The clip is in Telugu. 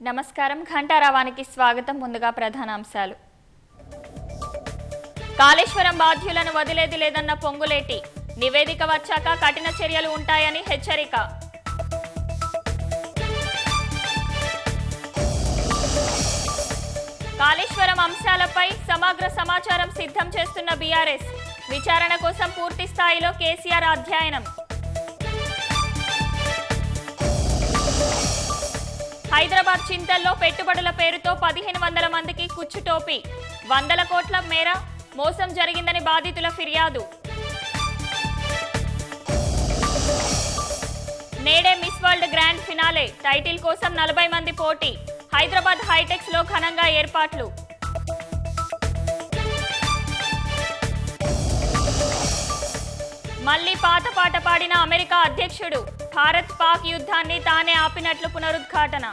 నమస్కారం. ఘంటారావానికి స్వాగతం. ముందుగా ప్రధానాంశాలు. కాళేశ్వరం బాధ్యులను వదిలేది లేదన్న పొంగులేటి. నివేదిక వచ్చాక కఠిన చర్యలు ఉంటాయని హెచ్చరిక. కాళేశ్వరం అంశాలపై సమగ్ర సమాచారం సిద్ధం చేస్తున్న బీఆర్ఎస్. విచారణ కోసం పూర్తి స్థాయిలో కేసీఆర్ అధ్యయనం. హైదరాబాద్ చింతల్లో పెట్టుబడుల పేరుతో 1500 మందికి కుచ్చుటోపీ. 100 కోట్ల మేర మోసం జరిగిందని బాధితుల ఫిర్యాదు. నేడే miss world grand finale. Title కోసం 40 మంది పోటీ. హైదరాబాద్ హైటెక్స్ లో ఘనంగా ఏర్పాట్లు. మళ్లీ పాత పాట పాడిన అమెరికా అధ్యక్షుడు. భారత్ పాక్ యుద్ధాన్ని తానే ఆపినట్లు పునరుద్ఘాటన.